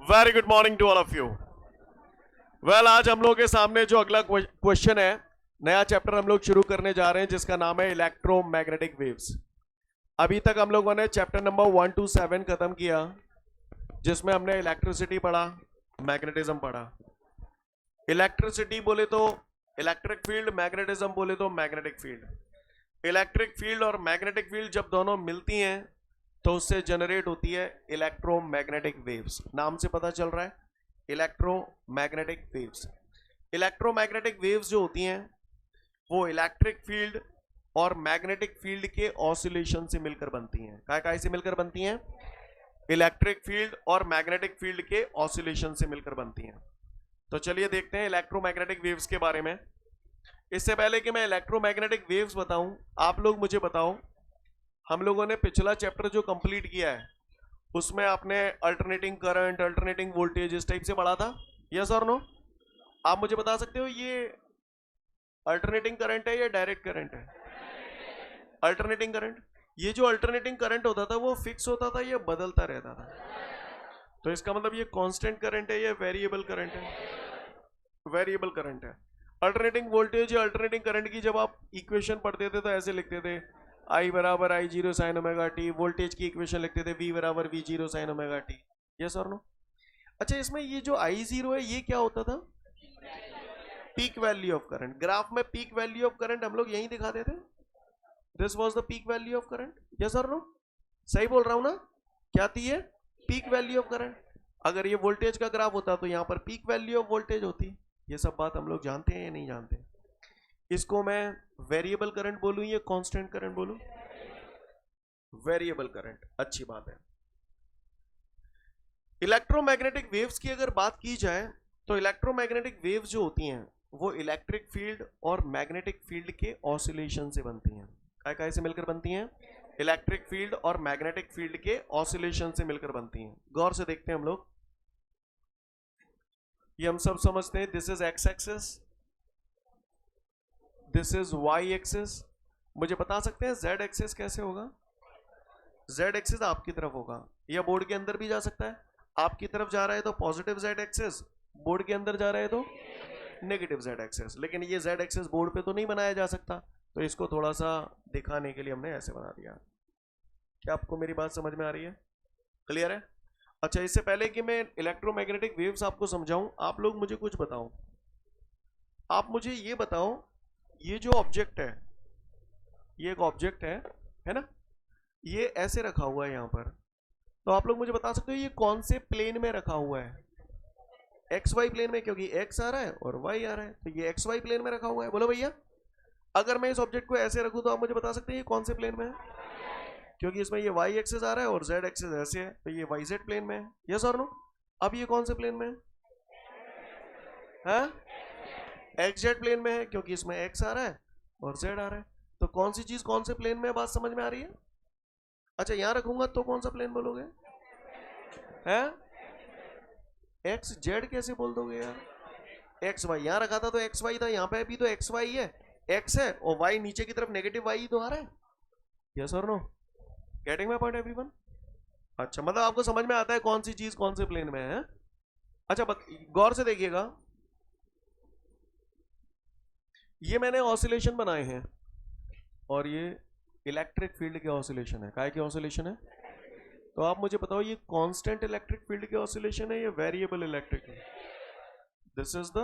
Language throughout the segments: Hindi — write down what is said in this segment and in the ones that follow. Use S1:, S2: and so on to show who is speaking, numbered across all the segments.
S1: Very good morning to all of you. Well, आज हम लोग के सामने जो अगला क्वेश्चन है, नया चैप्टर हम लोग शुरू करने जा रहे हैं जिसका नाम है इलेक्ट्रोमैग्नेटिक वेव्स। अभी तक हम लोगों ने चैप्टर नंबर 1 to 7 खत्म किया, जिसमें हमने इलेक्ट्रिसिटी पढ़ा, मैग्नेटिज्म पढ़ा। इलेक्ट्रिसिटी बोले तो इलेक्ट्रिक फील्ड, मैग्नेटिज्म बोले तो मैग्नेटिक फील्ड। इलेक्ट्रिक फील्ड और मैग्नेटिक फील्ड जब दोनों मिलती हैं तो उससे जनरेट होती है इलेक्ट्रोमैग्नेटिक वेव्स। नाम से पता चल रहा है, इलेक्ट्रोमैग्नेटिक वेव्स। इलेक्ट्रोमैग्नेटिक वेव्स जो होती हैं वो इलेक्ट्रिक फील्ड और मैग्नेटिक फील्ड के ऑसिलेशन से मिलकर बनती हैं। काय से मिलकर बनती हैं? इलेक्ट्रिक फील्ड और मैग्नेटिक फील्ड के ऑसिलेशन से मिलकर बनती हैं। तो चलिए देखते हैं इलेक्ट्रोमैग्नेटिक वेव्स के बारे में। इससे पहले कि मैं इलेक्ट्रोमैग्नेटिक वेव्स बताऊं, आप लोग मुझे बताओ, हम लोगों ने पिछला चैप्टर जो कंप्लीट किया है उसमें आपने अल्टरनेटिंग करंट, अल्टरनेटिंग वोल्टेज इस टाइप से पढ़ा था, यस और नो? आप मुझे बता सकते हो ये अल्टरनेटिंग करंट है या डायरेक्ट करंट है? Alternating current. ये जो अल्टरनेटिंग करंट होता था वो फिक्स होता था या बदलता रहता था? तो इसका मतलब ये कांस्टेंट करंट है या वेरिएबल करंट है? वेरिएबल करंट है। अल्टरनेटिंग वोल्टेज या अल्टरनेटिंग करंट की जब आप इक्वेशन पढ़ते थे तो ऐसे लिखते थे, I बराबर I0 sign omega T. Voltage की इक्वेशन लिखते थे V बराबर V0 sign omega T, yes और नो? अच्छा, इसमें ये जो I0 है ये क्या होता था? Peak value of current. Graph में पीक वैल्यू ऑफ करंट हम लोग यही दिखाते थे, this was the peak value of current, yes और नो? सही बोल रहा हूं ना? क्या थी ये? Peak value of current. अगर ये वोल्टेज का ग्राफ होता तो यहाँ पर पीक वैल्यू ऑफ वोल्टेज होती। ये सब बात हम लोग जानते हैं या नहीं जानते? इसको मैं वेरिएबल करंट बोलूं या कांस्टेंट करंट बोलूं? वेरिएबल करंट, अच्छी बात है। इलेक्ट्रोमैग्नेटिक वेव्स की अगर बात की जाए तो इलेक्ट्रोमैग्नेटिक वेव्स जो होती हैं वो इलेक्ट्रिक फील्ड और मैग्नेटिक फील्ड के ऑसिलेशन से बनती हैं। काय से मिलकर बनती हैं? इलेक्ट्रिक फील्ड और मैग्नेटिक फील्ड के ऑसिलेशन से मिलकर बनती हैं। गौर से देखते हैं हम लोग। ये हम सब समझते हैं, this is x axis, this is y axis. मुझे बता सकते हैं जेड एक्सिस कैसे होगा? जेड एक्सिस आपकी तरफ होगा, या बोर्ड के अंदर भी जा सकता है। आपकी तरफ जा रहा है तो पॉजिटिव जेड एक्सिस, बोर्ड के अंदर जा रहा है तो नेगेटिव जेड एक्सिस। लेकिन ये जेड एक्सिस बोर्ड पे तो नहीं बनाया जा सकता, तो इसको थोड़ा सा दिखाने के लिए हमने ऐसे बना दिया। क्या आपको मेरी बात समझ में आ रही है? क्लियर है? अच्छा, इससे पहले कि मैं इलेक्ट्रोमैग्नेटिक वेव्स आपको समझाऊं, आप लोग मुझे कुछ बताओ। आप मुझे ये बताओ, ये जो ऑब्जेक्ट है, ये एक ऑब्जेक्ट है ना? ये ऐसे रखा हुआ है यहाँ पर, तो आप लोग मुझे बता सकते हो ये कौन से प्लेन में रखा हुआ है? एक्स वाई प्लेन में, क्योंकि एक्स आ रहा है और वाई आ रहा है, तो ये एक्स वाई प्लेन में रखा हुआ है। बोलो भैया, अगर मैं इस ऑब्जेक्ट को ऐसे रखूं तो आप मुझे बता सकते हैं ये कौन से प्लेन में है? क्योंकि इसमें ये वाई एक्सिस आ रहा है और जेड एक्सिस ऐसे है, तो ये वाई जेड प्लेन में है, यस और नो? अब ये कौन से प्लेन में है? एक्स जेड प्लेन में है, क्योंकि इसमें एक्स आ रहा है और जेड आ रहा है। तो कौन सी चीज कौन से प्लेन में है, बात समझ में आ रही है? अच्छा, यहां रखूंगा तो कौन सा प्लेन बोलोगे? है एक्स जेड कैसे बोल दोगे यार? एक्स वाई यहां रखा था तो एक्स वाई था, यहां पे भी तो एक्स वाई है, एक्स है और वाई नीचे की तरफ नेगेटिव वाई तो आ रहा है, यस और no? Getting my point everyone? अच्छा, मतलब आपको समझ में आता है कौन सी चीज कौन से प्लेन में है? अच्छा, गौर से देखिएगा, ये मैंने ऑसिलेशन बनाए हैं और ये इलेक्ट्रिक फील्ड के ऑसिलेशन है। काय के ऑसिलेशन है? तो आप मुझे बताओ, ये कांस्टेंट इलेक्ट्रिक फील्ड के ऑसिलेशन है या variable electric? This is the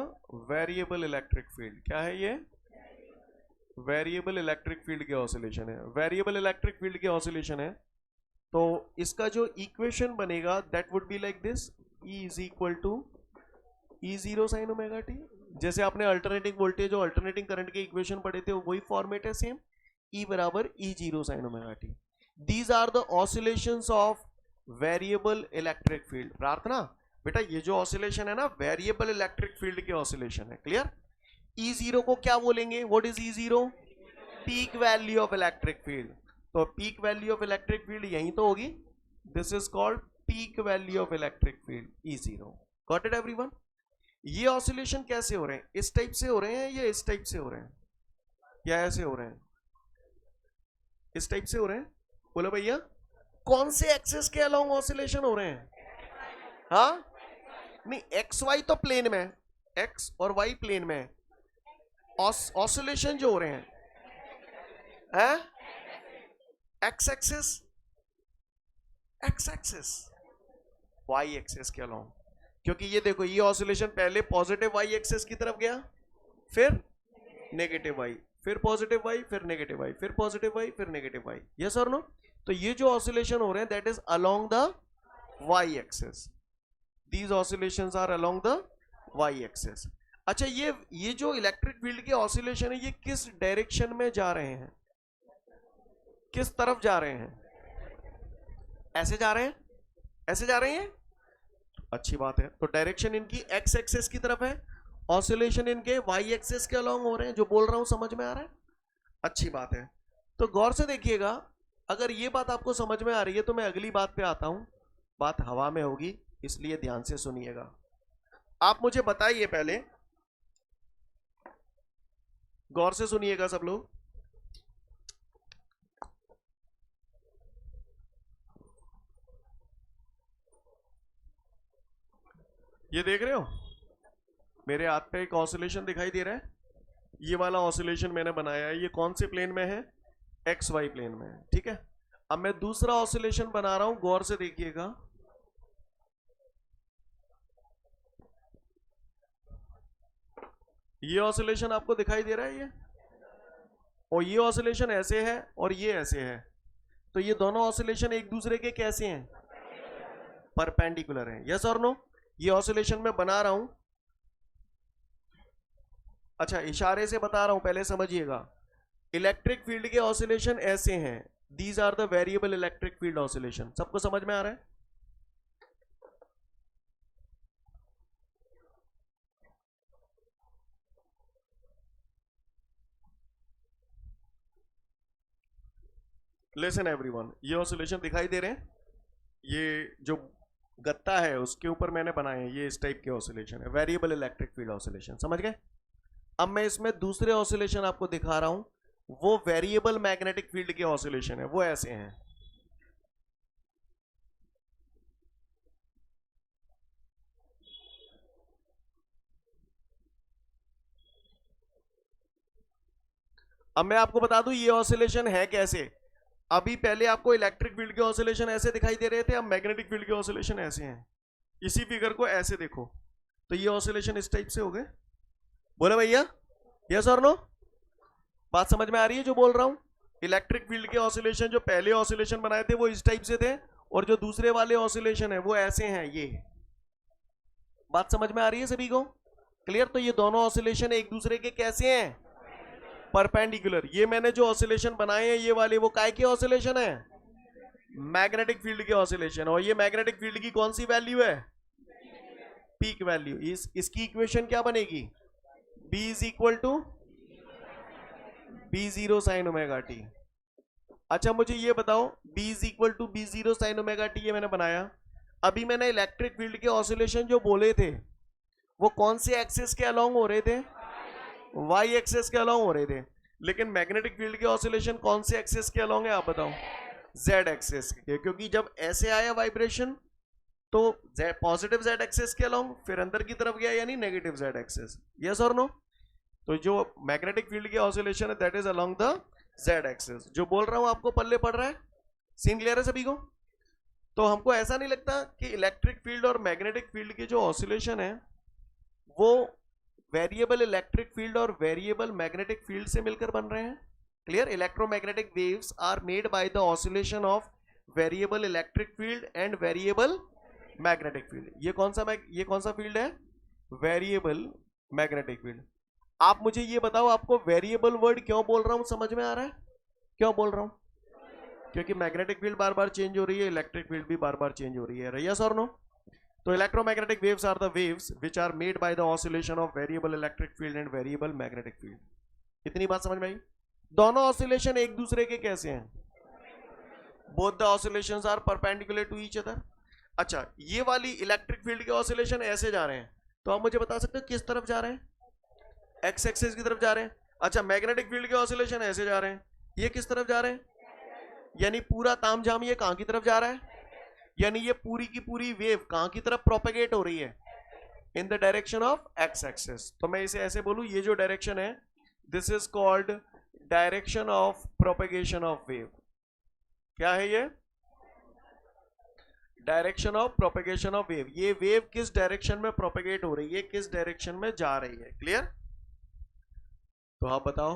S1: variable electric field. क्या है ये? वेरिएबल इलेक्ट्रिक फील्ड के ऑसिलेशन है। वेरिएबल इलेक्ट्रिक फील्ड के ऑसिलेशन है, तो इसका जो इक्वेशन बनेगा that would be like this, E is equal to E0 sine omega t. जैसे आपने अल्टरनेटिंग वोल्टेज और अल्टरनेटिंग करंट के इक्वेशन पढ़े थे, वही फॉर्मेट है सेम, E बराबर E0 sine omega t. These are the oscillations of variable electric field. Prarthana बेटा, ये जो ऑसिलेशन है ना, वेरिएबल इलेक्ट्रिक फील्ड के ऑसिलेशन है। क्लियर? E0 को क्या बोलेंगे? What is E0? Peak value of electric field. तो peak value of electric field यही तो होगी, this is called peak value of electric field, E0। Got it everyone? ये ऑसिलेशन कैसे हो रहे हैं? इस टाइप से हो रहे हैं या इस टाइप से हो रहे हैं, या ऐसे हो रहे हैं? इस टाइप से हो रहे हैं। बोलो भैया, कौन से एक्सिस के अलोंग ऑसिलेशन हो रहे हैं? हाँ, नहीं, एक्स वाई तो प्लेन में है, एक्स और वाई प्लेन में है, ऑसिलेशन जो हो रहे हैं x axis, x axis, y axis के अलोंग, क्योंकि ये देखो ये ऑसिलेशन पहले पॉजिटिव वाई एक्सिस की तरफ गया, फिर नेगेटिव वाई, फिर पॉजिटिव वाई, फिर नेगेटिव वाई, फिर पॉजिटिव वाई, फिर नेगेटिव वाई, यस और नो। तो ये जो ऑसिलेशन हो रहे हैं that is along the y axis, these oscillations are along the y axis. अच्छा, ये जो इलेक्ट्रिक फील्ड के ऑसिलेशन है ये किस डायरेक्शन में जा रहे हैं, किस तरफ जा रहे हैं? ऐसे जा रहे हैं, ऐसे जा रहे हैं, अच्छी बात है। तो डायरेक्शन इनकी एक्स एक्सिस की तरफ है, ऑसिलेशन इनके वाई एक्सिस के अलोंग हो रहे हैं, जो बोल रहा हूं समझ में आ रहा है, अच्छी बात है। तो गौर से देखिएगा, अगर ये बात आपको समझ में आ रही है तो मैं अगली बात पे आता हूं, बात हवा में होगी इसलिए ध्यान से सुनिएगा। आप मुझे बताइए, पहले गौर से सुनिएगा सब लोग, ये देख रहे हो मेरे हाथ पे एक ऑसिलेशन दिखाई दे रहा है, ये वाला ऑसिलेशन मैंने बनाया है, ये कौन से प्लेन में है? एक्स वाई प्लेन में है, ठीक है। अब मैं दूसरा ऑसिलेशन बना रहा हूं, गौर से देखिएगा, ये ऑसिलेशन आपको दिखाई दे रहा है, ये और ये ऑसिलेशन ऐसे है और ये ऐसे है, तो ये दोनों ऑसिलेशन एक दूसरे के कैसे हैं? परपेंडिकुलर हैं, यस और नो। ये ऑसिलेशन मैं बना रहा हूं, अच्छा इशारे से बता रहा हूं, पहले समझिएगा। इलेक्ट्रिक फील्ड के ऑसिलेशन ऐसे हैं, these are the variable electric field oscillation, सबको समझ में आ रहा है? लिसन एवरीवन, ये ऑसिलेशन दिखाई दे रहे हैं, ये जो गत्ता है उसके ऊपर मैंने बनाए हैं, ये इस टाइप के ऑसिलेशन है, वेरिएबल इलेक्ट्रिक फील्ड ऑसिलेशन, समझ गए? अब मैं इसमें दूसरे ऑसिलेशन आपको दिखा रहा हूं, वो वेरिएबल मैग्नेटिक फील्ड के ऑसिलेशन है, वो ऐसे हैं। अब मैं आपको बता दूं ये ऑसिलेशन है कैसे। अभी पहले आपको इलेक्ट्रिक फील्ड के ऑसिलेशन ऐसे दिखाई दे रहे थे, अब मैग्नेटिक फील्ड के ऑसिलेशन ऐसे हैं। इसी फिगर को ऐसे देखो तो ये ऑसिलेशन इस टाइप से हो गए, बोले भैया यस और नो? बात समझ में आ रही है जो बोल रहा हूं? इलेक्ट्रिक फील्ड के ऑसिलेशन जो पहले ऑसिलेशन बनाए थे वो इस टाइप से थे, और जो दूसरे वाले ऑसिलेशन है वो ऐसे हैं, ये। बात समझ में आ रही है सभी को? क्लियर? तो ये दोनों ऑसिलेशन एक दूसरे के कैसे हैं? परपेंडिकुलर। ये मैंने जो ऑसिलेशन बनाए हैं ये वाले, वो काय के ऑसिलेशन है? मैग्नेटिक फील्ड के ऑसिलेशन। और ये मैग्नेटिक फील्ड की कौन सी वैल्यू है? Peak value. इसकी इक्वेशन क्या बनेगी? B is equal to B0 sine omega t. अच्छा मुझे ये बताओ, B is equal to B0 sine omega t, ये मैंने बनाया। अभी मैंने इलेक्ट्रिक फील्ड के ऑसिलेशन जो बोले थे वो कौन से एक्सिस के अलोंग हो रहे थे? वाई एक्सिस के अलोंग हो रहे थे। लेकिन मैग्नेटिक फील्ड के ऑसिलेशन कौन से एक्सिस के अलोंग है आप बताओ? जेड एक्सिस के, क्योंकि जब ऐसे आया वाइब्रेशन तो पॉजिटिव जेड एक्सिस के अलोंग, फिर अंदर की तरफ गया यानी नेगेटिव जेड एक्सिस, यस और नो? तो जो मैग्नेटिक फील्ड के ऑसिलेशन है that is along the Z axis. जो बोल रहा हूं आपको पल्ले पड़ रहा है? सीन क्लियर है सभी को? तो हमको ऐसा नहीं लगता कि इलेक्ट्रिक फील्ड और मैग्नेटिक फील्ड के जो ऑसिलेशन है वो वेरिएबल इलेक्ट्रिक फील्ड और वेरिएबल मैग्नेटिक फील्ड से मिलकर बन रहे हैं? Clear? Electromagnetic waves are made by the oscillation of variable electric field and variable magnetic field. ये कौन सा फील्ड है? Variable magnetic field. आप मुझे ये बताओ, आपको वेरिएबल वर्ड क्यों बोल रहा हूं समझ में आ रहा है? क्यों बोल रहा हूं? क्योंकि मैग्नेटिक फील्ड बार बार चेंज हो रही है, इलेक्ट्रिक फील्ड भी बार बार चेंज हो रही है, यस और नो? तो electromagnetic waves are the waves which are made by the oscillation of variable electric field and variable magnetic field. इतनी बात समझ में आई? दोनों ऑसिलेशन एक दूसरे के कैसे हैं? Both the oscillations are perpendicular to each other. अच्छा, ये वाली इलेक्ट्रिक फील्ड के ऑसिलेशन ऐसे जा रहे हैं, तो आप मुझे बता सकते हो किस तरफ जा रहे हैं? एक्स एक्सिस की तरफ जा रहे हैं। अच्छा, मैग्नेटिक फील्ड के ऑसिलेशन ऐसे जा रहे हैं, ये किस तरफ जा रहे हैं? यानी पूरा तामझाम ये कहां की तरफ जा रहा है? यानी ये पूरी की पूरी वेव कहां की तरफ प्रोपेगेट हो रही है? In the direction of x axis. तो मैं इसे ऐसे बोलूं, ये जो डायरेक्शन है this is called direction of propagation of wave. क्या है ये? Direction of propagation of wave. ये वेव किस डायरेक्शन में प्रोपेगेट हो रही है, किस डायरेक्शन में जा रही है। क्लियर? तो आप बताओ,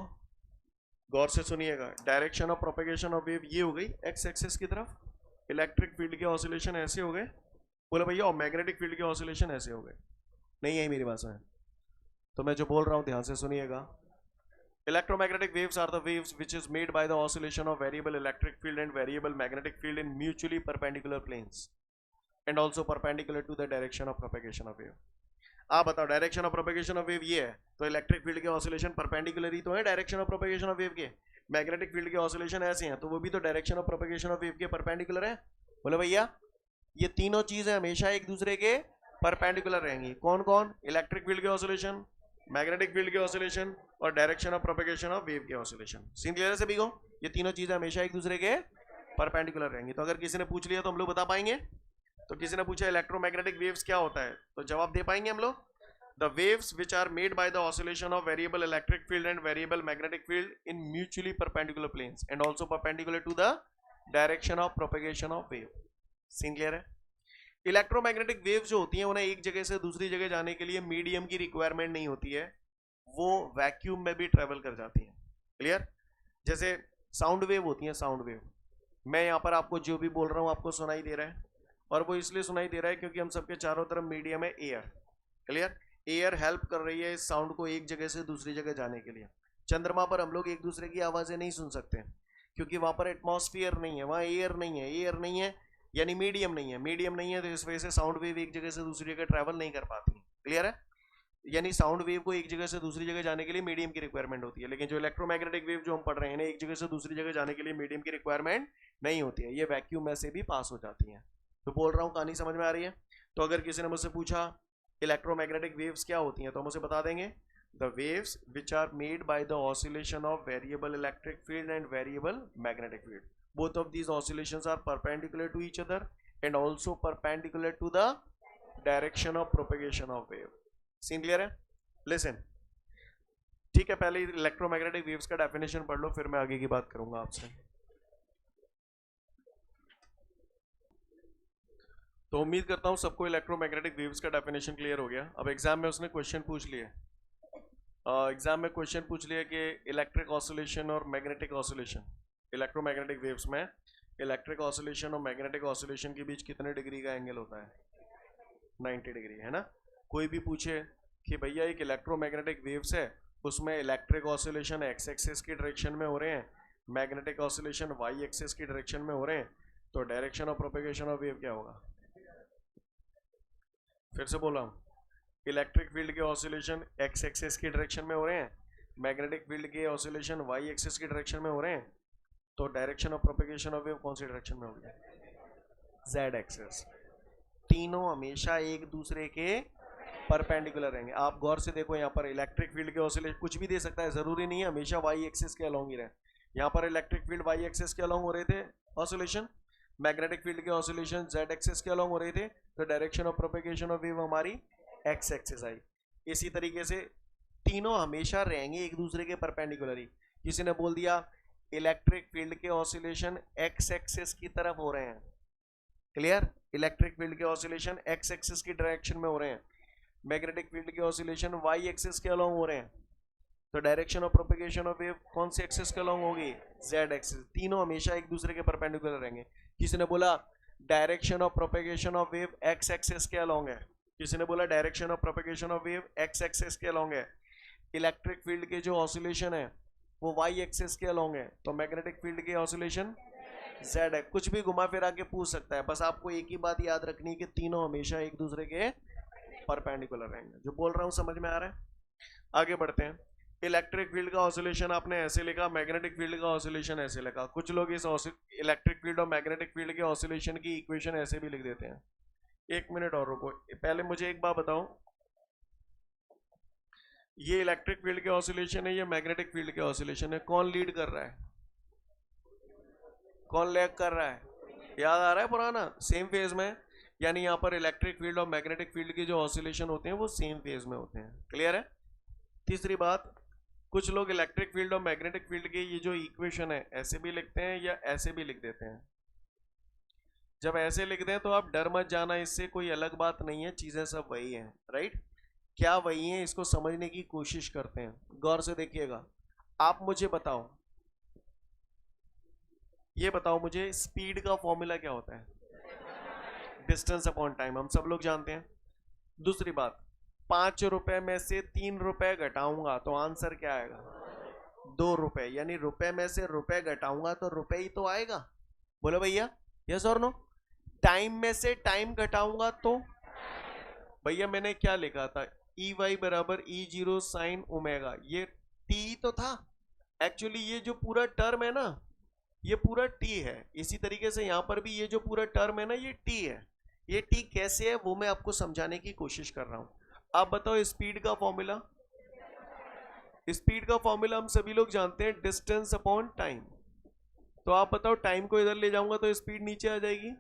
S1: गौर से सुनिएगा। Direction of propagation of wave ये हो गई एक्स एक्सिस की तरफ, इलेक्ट्रिक फील्ड के ऑसिलेशन ऐसे हो गए, बोले भैया, और मैग्नेटिक फील्ड के ऑसिलेशन ऐसे हो गए। नहीं है मेरी भाषा, तो मैं जो बोल रहा हूं ध्यान से सुनिएगा। Electromagnetic waves are the waves which is made by the oscillation of variable electric field and variable magnetic field in mutually perpendicular planes and also perpendicular to the direction of propagation of wave। आप बताओ, direction of propagation of wave ये है, तो इलेक्ट्रिक फील्ड के ऑसिलेशन परपेंडिकुलर ही तो है direction of propagation of wave के। मैग्नेटिक फील्ड के ऑसिलेशन ऐसे हैं, तो वो भी तो direction of propagation of wave के परपेंडिकुलर है। बोले भैया, ये तीनों चीजें हमेशा एक दूसरे के परपेंडिकुलर रहेंगी। कौन कौन? इलेक्ट्रिक फील्ड के ऑसिलेशन, मैग्नेटिक फील्ड के ऑसिलेशन और direction of propagation of wave के ऑसिलेशन। सीन क्लियर है सभी को? ये तीनों चीजें हमेशा एक दूसरे के परपेंडिकुलर रहेंगी। तो अगर किसी ने पूछ लिया तो हम लोग बता पाएंगे। तो किसी ने पूछा इलेक्ट्रोमैग्नेटिक वेव्स क्या होता है, तो जवाब दे पाएंगे हम लोग। The waves which are made by the oscillation of variable electric field and variable magnetic field in mutually perpendicular planes and also perpendicular to the direction of propagation of wave. Scene clear है? इलेक्ट्रोमैग्नेटिक वेव्स जो होती हैं उन्हें एक जगह से दूसरी जगह जाने के लिए मीडियम की रिक्वायरमेंट नहीं होती है, वो वैक्यूम में भी ट्रेवल कर जाती हैं। क्लियर? जैसे साउंड वेव होती है, साउंड वेव, मैं यहाँ पर आपको जो भी बोल रहा हूँ आपको सुनाई दे रहा है, और वो इसलिए सुनाई दे रहा है क्योंकि हम सबके चारों तरफ मीडियम है एयर। क्लियर? एयर हेल्प कर रही है इस साउंड को एक जगह से दूसरी जगह जाने के लिए। चंद्रमा पर हम लोग एक दूसरे की आवाज़ें नहीं सुन सकते क्योंकि वहाँ पर एटमॉस्फेयर नहीं है, वहाँ एयर नहीं है, एयर नहीं है यानी मीडियम नहीं है, मीडियम नहीं है, तो इस वजह से साउंड वेव एक जगह से दूसरी जगह ट्रैवल नहीं कर पाती। क्लियर है? यानी साउंड वेव को एक जगह से दूसरी जगह जाने के लिए मीडियम की रिक्वायरमेंट होती है, लेकिन जो इलेक्ट्रोमैग्नेटिक वेव जो हम पढ़ रहे हैं एक जगह से दूसरी जगह जाने के लिए मीडियम की रिक्वायरमेंट नहीं होती है, ये वैक्यूम में से भी पास हो जाती हैं। तो बोल रहा हूँ, कहानी समझ में आ रही है? तो अगर किसी ने मुझसे पूछा इलेक्ट्रोमैग्नेटिक वेव्स क्या होती हैं, तो हम उसे बता देंगे the waves which are made by the oscillation of variable electric field and variable magnetic field. Both of these oscillations are perpendicular to each other and also perpendicular to the direction of propagation of wave। Scene clear है? लिसन, ठीक है, पहले इलेक्ट्रोमैग्नेटिक वेव्स का डेफिनेशन पढ़ लो, फिर मैं आगे की बात करूंगा आपसे। तो उम्मीद करता हूं सबको इलेक्ट्रोमैग्नेटिक वेव्स का डेफिनेशन क्लियर हो गया। अब एग्जाम में उसने क्वेश्चन पूछ लिए, एग्जाम में क्वेश्चन पूछ लिया कि इलेक्ट्रिक ऑसिलेशन और मैग्नेटिक ऑसिलेशन, इलेक्ट्रोमैग्नेटिक वेव्स में इलेक्ट्रिक ऑसिलेशन और मैग्नेटिक ऑसिलेशन के बीच कितने डिग्री का एंगल होता है? 90 डिग्री, है ना। कोई भी पूछे कि भैया एक इलेक्ट्रोमैग्नेटिक वेव्स है, उसमें इलेक्ट्रिक ऑसिलेशन एक्स एक्सिस की डायरेक्शन में हो रहे हैं, मैग्नेटिक ऑसिलेशन वाई एक्सिस की डायरेक्शन में हो रहे हैं, तो direction of propagation of wave क्या होगा? फिर से बोला हूँ, इलेक्ट्रिक फील्ड के ऑसिलेशन एक्स एक्सिस की डायरेक्शन में हो रहे हैं, मैग्नेटिक फील्ड के ऑसिलेशन वाई एक्सिस की डायरेक्शन में हो रहे हैं, तो direction of propagation of wave कौन सी डायरेक्शन में होगी? Z axis. तीनों हमेशा एक दूसरे के परपेंडिकुलर रहेंगे। आप गौर से देखो, यहाँ पर इलेक्ट्रिक फील्ड के ऑसिलेशन कुछ भी दे सकता है, जरूरी नहीं है हमेशा वाई एक्सिस के अलोंग ही रहे। यहाँ पर इलेक्ट्रिक फील्ड वाई एक्सिस के अलोंग हो रहे थे ऑसिलेशन, मैग्नेटिक फील्ड के ऑसिलेशन जेड एक्सिस के अलोंग हो रहे थे, तो direction of propagation of wave हमारी एक्स एक्सिस आई। इसी तरीके से तीनों हमेशा रहेंगे एक दूसरे के परपेंडिकुलर ही। किसी ने बोल दिया इलेक्ट्रिक फील्ड के ऑसिलेशन एक्स एक्सिस की तरफ हो रहे हैं, क्लियर? इलेक्ट्रिक फील्ड के ऑसिलेशन एक्स एक्सिस की डायरेक्शन में हो रहे हैं, मैग्नेटिक फील्ड के ऑसिलेशन वाई एक्सिस के अलोंग हो रहे हैं, तो direction of propagation of wave कौन से एक्सिस के अलोंग होगी? Z axis. तीनों हमेशा एक दूसरे के परपेंडिकुलर रहेंगे। किसी ने बोला direction of propagation of wave x axis के अलोंग है, किसी ने बोला direction of propagation of wave x axis के अलोंग है, इलेक्ट्रिक फील्ड के जो ऑसिलेशन है वो वाई एक्सिस के अलोंग है, तो मैग्नेटिक फील्ड के ऑसिलेशन जेड है। कुछ भी घुमा फिरा के पूछ सकता है, बस आपको एक ही बात याद रखनी है कि तीनों हमेशा एक दूसरे के परपेंडिकुलर रहेंगे। जो बोल रहा हूं समझ में आ रहा है? आगे बढ़ते हैं। इलेक्ट्रिक फील्ड का ऑसिलेशन आपने ऐसे लिखा, मैग्नेटिक फील्ड का ऑसिलेशन ऐसे लिखा। कुछ लोग इस इलेक्ट्रिक फील्ड और मैग्नेटिक फील्ड के ऑसिलेशन की इक्वेशन ऐसे भी लिख देते हैं। एक मिनट और रुको, पहले मुझे एक बात बताओ, ये इलेक्ट्रिक फील्ड के ऑसिलेशन है, ये मैग्नेटिक फील्ड के ऑसिलेशन है, कौन लीड कर रहा है, कौन लैग कर रहा है? याद आ रहा है पुराना? सेम फेज में यानी यहाँ पर इलेक्ट्रिक फील्ड और मैग्नेटिक फील्ड के जो ऑसिलेशन होते हैं वो सेम फेज में होते हैं। क्लियर है? तीसरी बात, कुछ लोग इलेक्ट्रिक फील्ड और मैग्नेटिक फील्ड के ये जो इक्वेशन है ऐसे भी लिखते हैं या ऐसे भी लिख देते हैं। जब ऐसे लिख दें तो आप डर मत जाना, इससे कोई अलग बात नहीं है, चीजें सब वही हैं। राइट? क्या वही है, इसको समझने की कोशिश करते हैं। गौर से देखिएगा। आप मुझे बताओ, ये बताओ मुझे, स्पीड का फॉर्मूला क्या होता है? डिस्टेंस अपॉन टाइम, हम सब लोग जानते हैं। दूसरी बात, 5 रुपए में से 3 रुपए घटाऊंगा तो आंसर क्या आएगा? 2 रुपए। यानी रुपए में से रुपए घटाऊंगा तो रुपए ही तो आएगा। बोलो भैया, यस और नो? टाइम में से टाइम घटाऊंगा तो भैया मैंने क्या लिखा था? ई वाई बराबर ई जीरो साइन ओमेगा, ये टी तो था। एक्चुअली ये जो पूरा टर्म है ना, ये पूरा टी है। इसी तरीके से यहां पर भी ये जो पूरा टर्म है ना, ये टी है। ये टी कैसे है वो मैं आपको समझाने की कोशिश कर रहा हूं। आप बताओ स्पीड का फॉर्मूला। स्पीड का फॉर्मूला हम सभी लोग जानते हैं, डिस्टेंस अपॉन टाइम। तो आप बताओ, टाइम को इधर ले जाऊंगा तो स्पीड नीचे आ जाएगी,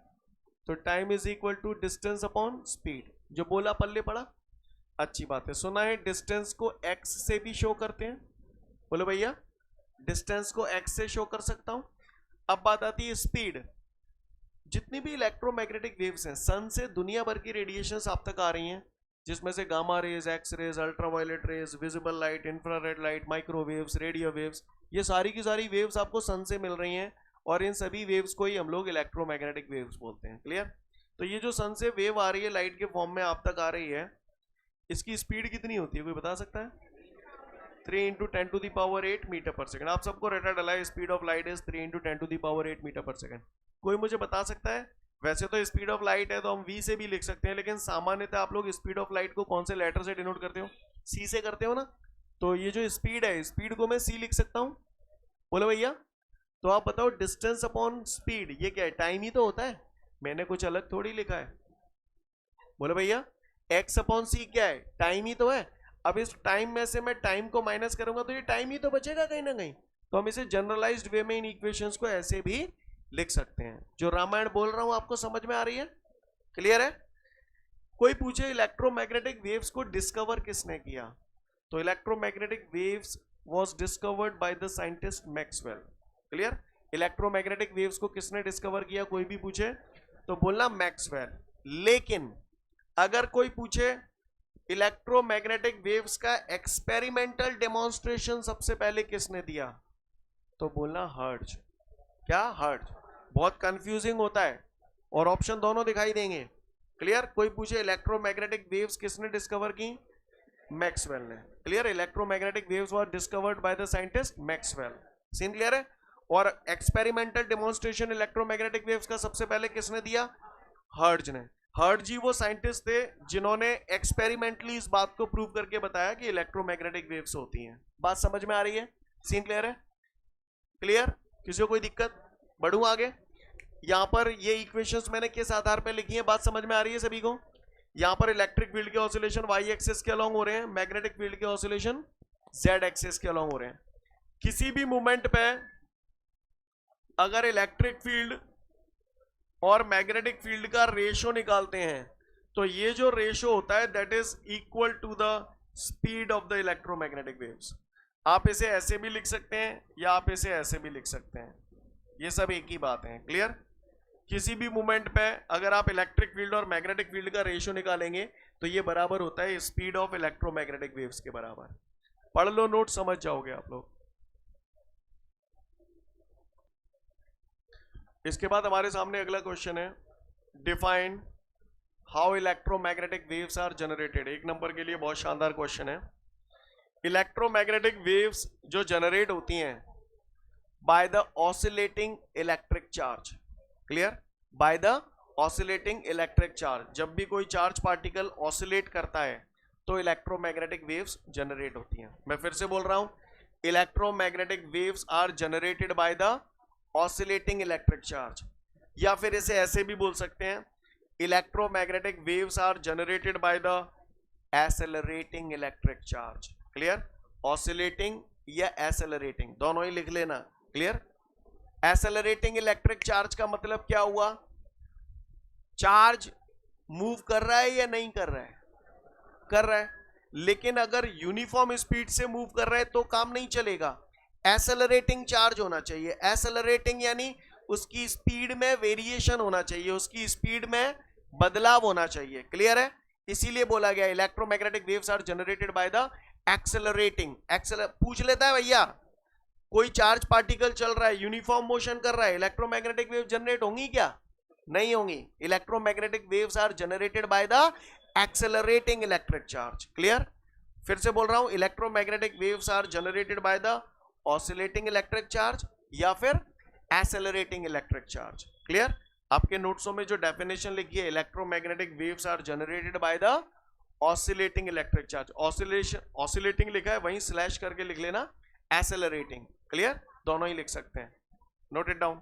S1: तो time is equal to distance upon speed. जो बोला पल्ले पड़ा, अच्छी बात है। सुना है डिस्टेंस को एक्स से भी शो करते हैं। बोलो भैया, डिस्टेंस को एक्स से शो कर सकता हूं। अब बात आती है स्पीड। जितनी भी इलेक्ट्रोमैग्नेटिक वेव्स हैं, सन से दुनिया भर की रेडिएशंस आप तक आ रही हैं, जिसमें से gamma rays, x rays, ultraviolet rays, visible light, infrared light, microwaves, radio waves, ये सारी की सारी वेव्स आपको सन से मिल रही हैं, और इन सभी वेव्स को ही हम लोग इलेक्ट्रोमैग्नेटिक वेव्स बोलते हैं। क्लियर? तो ये जो सन से वेव आ रही है लाइट के फॉर्म में आप तक आ रही है, इसकी स्पीड कितनी होती है, कोई बता सकता है? 3 × 10⁸ मीटर पर सेकंड। आप सबको रटा डला है, speed of light is 3 × 10⁸ metre per second. कोई मुझे बता सकता है? वैसे तो स्पीड ऑफ लाइट है तो हम v से भी लिख सकते हैं, लेकिन सामान्यतः आप लोग स्पीड ऑफ लाइट को कौन से लेटर से डिनोट करते हो? c से करते हो ना। तो ये जो स्पीड है, स्पीड को मैं c लिख सकता हूं। बोलो भैया। तो आप बताओ, डिस्टेंस अपॉन स्पीड ये क्या है? टाइम ही तो होता है, मैंने कुछ अलग थोड़ी लिखा है। बोलो भैया, x अपॉन c क्या है? टाइम ही तो है। अब इस टाइम में से मैं टाइम को माइनस करूंगा तो ये टाइम ही तो बचेगा कहीं ना कहीं। तो हम इसे जनरलाइज्ड वे में इन इक्वेशंस को ऐसे भी लिख सकते हैं। जो रामायण बोल रहा हूं आपको समझ में आ रही है? क्लियर है? कोई पूछे इलेक्ट्रोमैग्नेटिक वेव्स को डिस्कवर किसने किया? तो electromagnetic waves was discovered by the scientist Maxwell. Clear? Electromagnetic waves को किसने डिस्कवर किया, कोई भी पूछे तो बोलना मैक्सवेल। लेकिन अगर कोई पूछे इलेक्ट्रोमैग्नेटिक वेव्स का एक्सपेरिमेंटल डेमोन्स्ट्रेशन सबसे पहले किसने दिया, तो बोलना हर्ट्ज। क्या? हर्ट्ज। बहुत कंफ्यूजिंग होता है और ऑप्शन दोनों दिखाई देंगे। क्लियर? कोई पूछे इलेक्ट्रोमैग्नेटिक वेव्स किसने डिस्कवर की, मैक्सवेल ने। Clear? Electromagnetic waves were discovered by the scientist Maxwell. Scene clear है? और एक्सपेरिमेंटल डेमोन्स्ट्रेशन इलेक्ट्रोमैग्नेटिक वेव्स का सबसे पहले किसने दिया, हर्ट्ज ने। हर्ट्ज जी वो साइंटिस्ट थे जिन्होंने एक्सपेरिमेंटली इस बात को प्रूव करके बताया कि इलेक्ट्रोमैग्नेटिक वेव्स होती हैं। बात समझ में आ रही है? सीन क्लियर है? क्लियर? किसी को कोई दिक्कत? बढ़ूं आगे? यहां पर ये इक्वेशंस मैंने किस आधार पर लिखी है, बात समझ में आ रही है सभी को? यहां पर इलेक्ट्रिक फील्ड के ऑसिलेशन वाई एक्सिस के अलोंग हो रहे हैं, मैग्नेटिक फील्ड के ऑसिलेशन जेड एक्सिस के अलोंग हो रहे हैं। किसी भी मोमेंट पे अगर इलेक्ट्रिक फील्ड और मैग्नेटिक फील्ड का रेशो निकालते हैं तो ये जो रेशो होता है that is equal to the speed of the electromagnetic waves. आप इसे ऐसे भी लिख सकते हैं या आप इसे ऐसे भी लिख सकते हैं, ये सब एक ही बात है। क्लियर? किसी भी मोमेंट पे अगर आप इलेक्ट्रिक फील्ड और मैग्नेटिक फील्ड का रेशो निकालेंगे तो ये बराबर होता है स्पीड ऑफ इलेक्ट्रोमैग्नेटिक वेव्स के बराबर। पढ़ लो नोट, समझ जाओगे आप लोग। इसके बाद हमारे सामने अगला क्वेश्चन है, define how electromagnetic waves are generated. 1 number के लिए बहुत शानदार क्वेश्चन है। इलेक्ट्रोमैग्नेटिक वेव्स जो जनरेट होती हैं bye the oscillating electric charge. Clear? Bye the oscillating electric charge. जब भी कोई चार्ज पार्टिकल ऑसिलेट करता है तो इलेक्ट्रोमैग्नेटिक वेव्स जनरेट होती हैं। मैं फिर से बोल रहा हूं, electromagnetic waves are generated by the oscillating electric charge. या फिर इसे ऐसे भी बोल सकते हैं, electromagnetic waves are generated by the accelerating electric charge. Clear? Oscillating या एसेलरेटिंग दोनों ही लिख लेना। क्लियर? एसेलरेटिंग इलेक्ट्रिक चार्ज का मतलब क्या हुआ, चार्ज मूव कर रहा है या नहीं कर रहा है? कर रहा है। लेकिन अगर यूनिफॉर्म स्पीड से मूव कर रहा है तो काम नहीं चलेगा, एसेलरेटिंग चार्ज होना चाहिए। एसेलरेटिंग यानी उसकी स्पीड में वेरिएशन होना चाहिए, उसकी स्पीड में बदलाव होना चाहिए। क्लियर है? इसीलिए बोला गया electromagnetic waves are generated by the accelerating. पूछ लेता है भैया, कोई चार्ज पार्टिकल चल रहा है, यूनिफॉर्म मोशन कर रहा है, इलेक्ट्रोमैग्नेटिक वेव जनरेट होंगी क्या? नहीं होंगी। Electromagnetic waves are generated by the accelerating electric charge. Clear? फिर से बोल रहा हूं, electromagnetic waves are generated by the oscillating electric charge या फिर एक्सेलरेटिंग इलेक्ट्रिक चार्ज। क्लियर? आपके नोट्सों में जो डेफिनेशन लिखी है, electromagnetic waves are generated by the oscillating electric charge, oscillating लिखा है वहीं स्लैश करके लिख लेना एक्सेलरेटिंग। क्लियर? दोनों ही लिख सकते हैं, नोट इट डाउन।